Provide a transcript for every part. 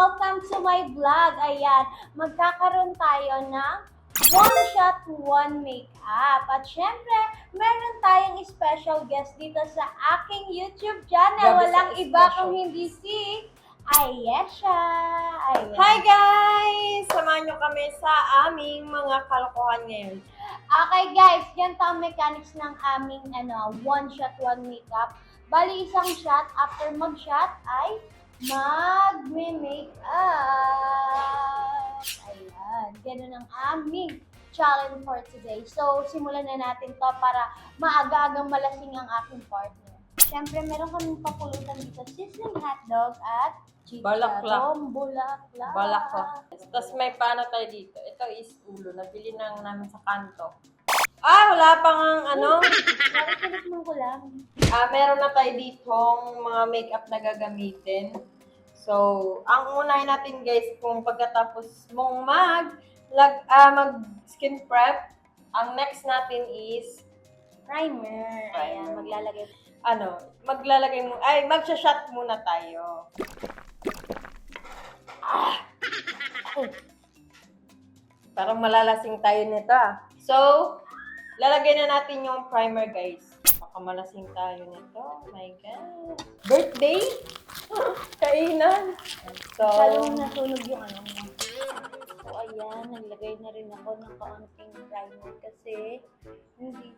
welcome to my vlog. Ayan, magkakaroon tayo ng one shot, one makeup. At syempre, meron tayong special guest dito sa aking YouTube channel. Grabe Walang sa iba special. kung hindi si Ayesha. Ayan. Hi guys! Samahan nyo kami sa aming mga kalokohan ngayon. Okay guys, ganito ang mechanics ng aming one shot, one makeup. Bali isang shot, after mag-shot ay magme-makeup. Ayan, ganun ang aming challenge for today. So, simulan na natin to para maaga-agang malasing ang aking partner. Siyempre, meron kaming papulutan dito, sizzling hotdog at Balaklak. bulaklak. Balaklak. Tapos may paano tayo dito. Ito is ulo. Nabili na namin sa kanto. Wala pang Bakit mo ko lang? meron na tayo ditong mga makeup na gagamitin. So, ang unahin natin guys, kung pagkatapos mong mag skin prep, ang next natin is Primer. Ayan, maglalagay. Magsha-shot muna tayo. Parang malalasing tayo nito So, lalagay na natin yung primer guys. Baka malasing tayo nito. Oh my God. Birthday? Kainan. So, Masyadong nasunog yung ano mo. So, ayan, naglagay na rin ako ng kaunting primer kasi hindi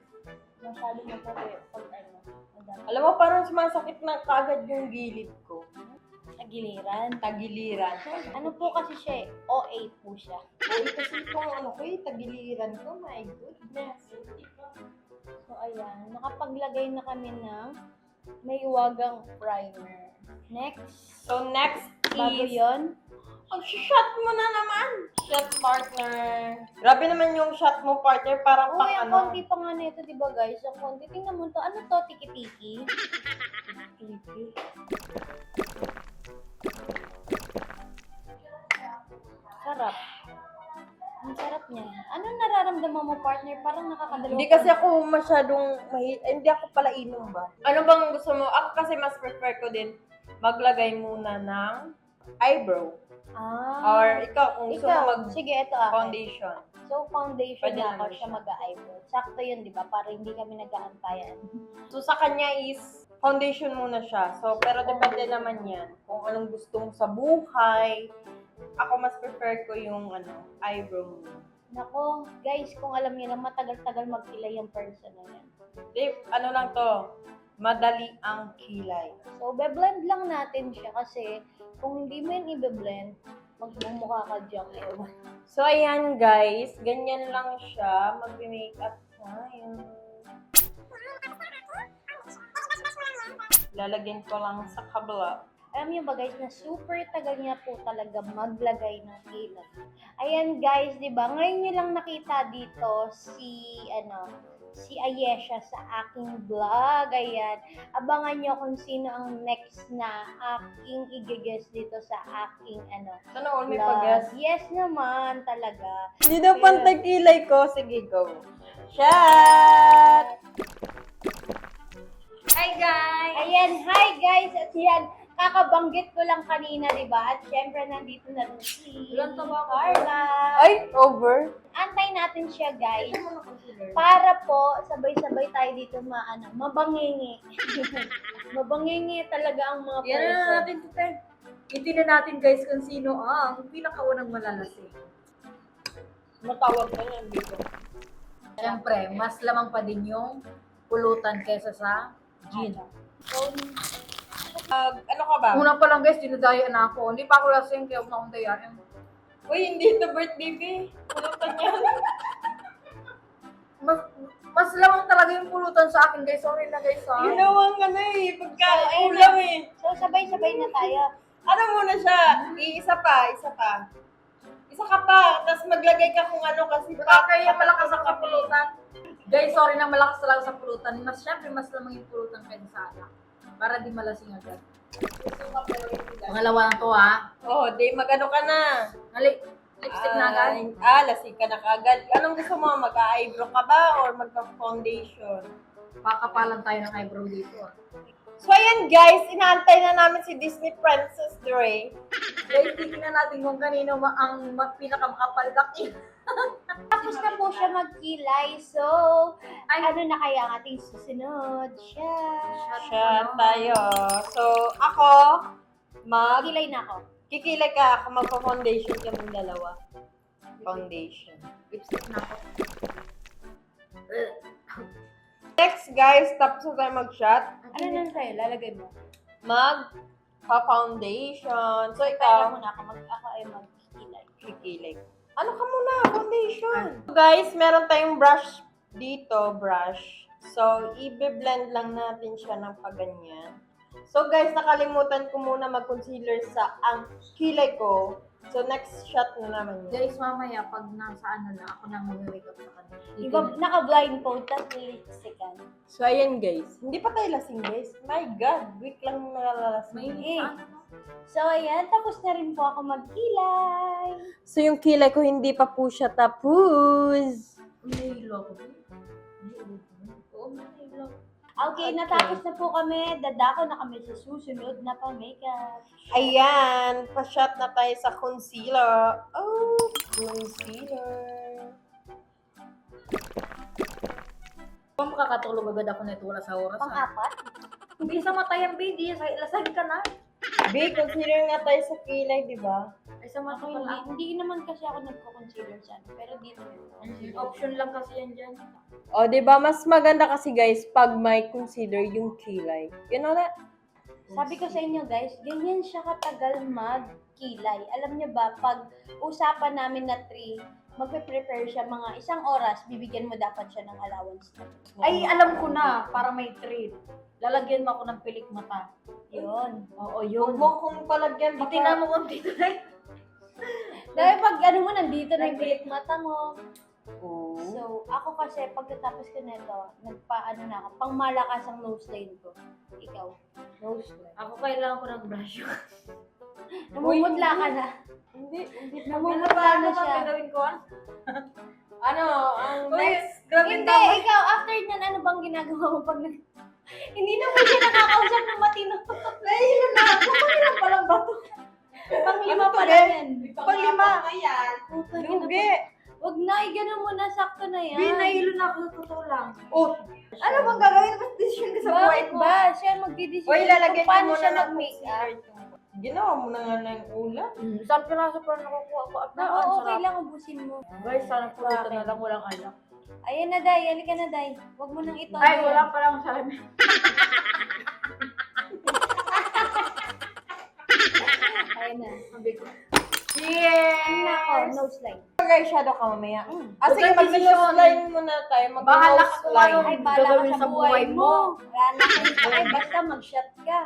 masyado maputi pag madami. alam mo, parang sumasakit na kaagad yung gilid ko. Tagiliran. Tagiliran. Ano po kasi siya eh? OA po siya. Uy, kasi kung tagiliran ko, my goodness. So, ayan, nakapaglagay na kami ng may wagang primer. Next, So, next bago is... yun, shot mo na naman! Shot partner. Grabe naman yung shot mo partner, parang uy, ang konti pa nga nito, di ba guys? Ang konti. Tingnan mo to. Ano to? Tiki-tiki? Tiki. Sarap. Ang sarap niya. Anong nararamdaman mo, partner? Parang nakakadalawa. Hindi kasi ako masyadong hindi ako pala inom ba? Ano bang gusto mo? Ako kasi mas prefer ko din maglagay muna ng eyebrow. Or ikaw, kung gusto mo Sige, ito ako. foundation. So, foundation Pwede na ako naman siya siya. mag-eyebrow. Sakto yun, di ba? Para hindi kami nag-aantayan. So, sa kanya is foundation muna siya. So, pero depende naman yan kung anong gusto mo sa buhay. Ako mas prefer ko yung eyebrow muna. Nako, guys, kung alam niyo lang, matagal-tagal magkilay yung person na yan. Ano lang to, madali ang kilay. So, be-blend lang natin siya kasi kung hindi mo yan i-blend, magmumukha ka diyang ewan. So, ayan guys, ganyan lang siya. Mag-makeup tayo. Lalagyan ko lang sa kabla. Alam niyo ba guys, na super tagal niya po talaga maglagay ng kilay. Ayan guys, di ba? Ngayon niyo lang nakita dito si Ayesha sa aking vlog. Ayan. Abangan niyo kung sino ang next na aking i-guess dito sa aking Sana all may vlog. pagas. Yes naman, talaga. Hindi daw pantay kilay ko. Sige, go. Shot! Hi guys! Ayan, hi guys! At yan, kakabanggit ko lang kanina, di ba? At syempre, nandito na rin si Ilan to ba ako? Carla. Ay, over. Antay natin siya, guys. Para po, sabay-sabay tayo dito mabangingi. Mabangingi talaga ang mga Yan na natin to, Ted. Hindi na natin guys kung sino ang pinakaunang malalasing. Matawag ka niyan dito. Siyempre, mas lamang pa din yung pulutan kesa sa gin. So, Ano ka ba? Una pa lang guys, dinadayan na ako. Hindi pa ako lasing, kaya huwag na akong dayain. Uy, hindi ito birthday, be. Pulutan yan. Mas lamang talaga yung pulutan sa akin guys. Sorry na guys ha. Ginawang pagka ayun ulam na. eh. So, sabay-sabay na tayo. Ano muna siya? Isa pa. Isa ka pa. Tapos maglagay ka kung ano kasi Kaya malakas ang kapulutan. Guys, sorry na malakas talaga sa pulutan. Siyempre, mas lamang yung pulutan kaysa sa akin. Para di malasing agad. Pangalawa na to ha. Di magano ka na. Lipstick na agad. Lasing ka na kagad. Anong gusto mo? Mag-eyebrow ka ba or magka-foundation? Pakapalan tayo ng eyebrow dito. So, ayan guys, inaantay na namin si Disney Princess Dre. Guys, tingnan natin kung kanino pinakamakapal na kilay. Tapos na po siya magkilay. So, Ay. ano na kaya ang ating susunod? Siya. Siya tayo. So, ako, Kilay na ako. kikilay ka, ako magpa-foundation kaming dalawa. Foundation. Lipstick na ako. Next guys, tapos na tayo mag-shot. Ano na sa'yo? Lalagay mo. Mag-foundation. So, Kaya ikaw, muna ako. Ako ay magkilay. kikilay. Ano ka muna? Foundation. So, guys, meron tayong brush dito, brush. So, i-blend lang natin siya ng paganyan. So, guys, nakalimutan ko muna mag-concealer sa ang kilay ko. So, next shot na naman yun. Guys, mamaya, pag nasa ano na, ako nang mag-makeup sa kanila. Iba, naka-blindfold, tapos lipstickan. So, ayan guys. Hindi pa tayo lasing, guys. My God, week lang nalalasing. Eh. So, ayan. Tapos na rin po ako magkilay. So, yung kilay ko hindi pa po siya tapos. May hilo ako. Oo, may hilo. Okay, natapos na po kami. Dadako na kami sa susunod na pa-makeup. Ayan, pa-shot na tayo sa concealer. Oh, concealer. Kung makakatulog agad ako nito, wala sa oras. Pang-apat? Hindi sa mata yan, baby. Lasag ka na. Babe, concealer nga tayo sa kilay, di ba? Ay, sa mata Ako pala. hindi naman kasi ako nagko-concealer sa ano. Pero dito concealer. Option lang kasi yan dyan. O, di ba? Mas maganda kasi, guys, pag may concealer yung kilay. You know that? Sabi ko sa inyo guys, ganyan siya katagal magkilay. Alam niyo ba, pag usapan namin na 3, magpe-prepare siya mga 1 oras, bibigyan mo dapat siya ng allowance na. Ay, alam ko na. Para may treat. Lalagyan mo ako ng pilik mata. Yun. Oo, Huwag yun. mo kung palagyan, Titignan mo kung dito na. Dahil pag ano mo, nandito na yung pilik mata mo. Oh. So, ako kasi, pagkatapos ko nito, nagpa-ano na ako, pang malakas ang nose line ko. Ikaw. Nose line. Ako kailangan ko ng brush. Namumutla ka na. Hindi. Namumutla na siya. gagawin ko? Ano, ang Uy, next? grabe Hindi, naman. ikaw, after nyan, ano bang ginagawa mo pag hindi na mo siya nakakausap ng matino. Nahihilo na ako. Pangilang palang bato. Pang-lima Ano to, pa be? lang yan. Pang-lima. Putang ina Lugi. Wag na, ganun mo na, sakto na yan. Binahilo na ako sa totoo lang. Oh, ano bang gagawin? Mas decision ka sa buhay Bakit mo. ba? Siya magdidesisyon Oy, lalagyan kung paano mo siya muna ng mag-makeup. Ginawa mo na nga na yung ulam. Isang piraso pa nakukuha ko at Na, oo, okay lang, ubusin mo. Guys, sana po dito na lang walang alak. Ayan na, Day. Halika na, Day. Huwag mo nang ito. Ay, wala pa lang salamin. Ayan na. Sabi ko. Ano na ako? Yes! Nose line. Mag-eyeshadow ka mamaya. Mm. Sige, Huwag kang mag-nose decision. line muna tayo. Bahala ka Mag-nose kung line. ano. Ay, bala ka Gagawin sa sa buhay buhay mo. Rana ka. Ay, basta mag-shot ka.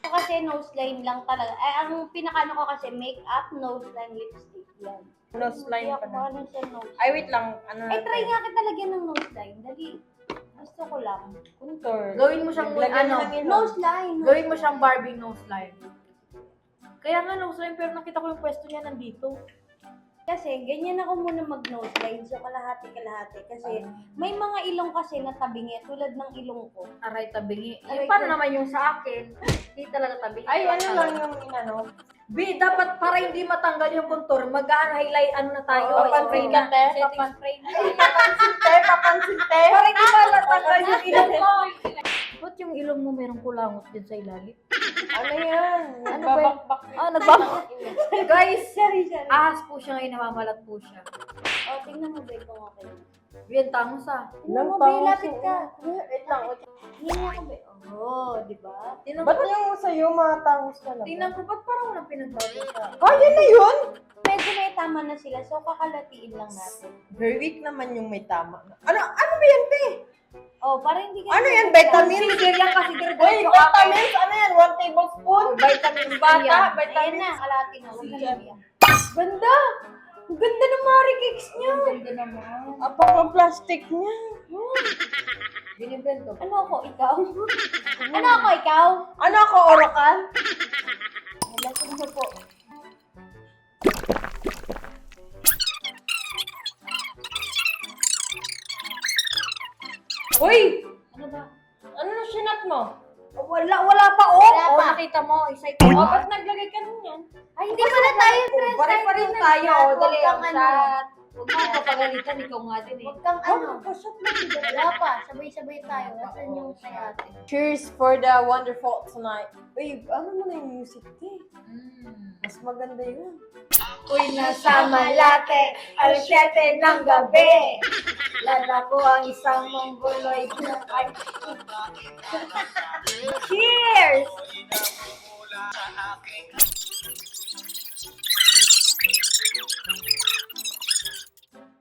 Ako kasi nose line lang talaga. Ay, ang pinakano ko kasi makeup, nose line, lipstick. Yan. Nose line Hindi pa ako na. ano sa nose. Ay, wait lang. Ano Ay, try nga kita lagyan ng nose line. Dali. Gusto ko lang. Contour. Gawin mo siyang Lagyan ano, ng ilong. Nose line. Gawin mo siyang Barbie nose line. Kaya nga nose line, pero nakita ko yung pwesto niya nandito. Kasi, ganyan ako muna mag-nose line. So, kalahati-kalahati. Kasi, may mga ilong kasi na tabingi. Tulad ng ilong ko. Aray tabingi. Aray, Yung paano tabingi. naman yung sa akin? Hindi talaga tabingi. Ay, ano lang yung inano. B, dapat para hindi matanggal yung contour, mag-highlight ano na tayo. Oo, spray papansin na. ka, te. Setting spray na. Papansin, te. Para hindi matanggal yung ilong mo. Ba't yung ilong mo merong kulangot din sa ilalim? Ano yan? Ano ba yun? Nagbabakbak. Ah, nagbabak. Guys, Sorry. ahas po siya ngayon, namamalat po siya. O, tingnan mo, Bay, kung okay. Bien, tangos ah. Tingnan mo, Bay, lapit ka. Wait lang. Tingnan mo, Bay. Oh, di ba? Tingnan Ba't ko, yung sa'yo mga tangos na lang? tingnan ko, ba't parang walang pinagbago siya? Ah, yan na yun? Medyo may tama na sila, so kakalatiin lang natin. Very weak naman yung may tama. Ano ba yan, te? Oh, para hindi ka... Ano yan, vitamin? Consider yan kasi Uy, dire-diretso vitamins? Ano yan? 1 tablespoon? Vitamins Bata, yan. Ayan vitamins. na, kalahati na. Huwag ka Sige. na iyak. Ganda! Ang ganda ng Marie Cakes niya! Ganda naman. Apaka-plastic niya. Binibento. Ano ako, ikaw? Ano ako, ikaw? Ano ako, Oracle? Lasing mo po. Uy! Ano ba? Ano na sinat kita mo, excited Oh, mo. ba't naglagay ka nun yan? Ay, hindi pala tayo friends. Pare-pareho tayo tayo. nag-chat. O, dali Huwag ang kang ano. shot. Huwag mo papagalitan, ikaw nga din eh. Huwag kang ano. Shot lang. Wala pa. Sabay-sabay tayo. Asan yung kay ate? Cheers for the wonderful tonight. Uy, ano mo na yung music, te? Mas maganda yun. Uy, nasa Malate, alas 7 ng gabi. Lala ko ang isang mongoloid na ay. Cheers!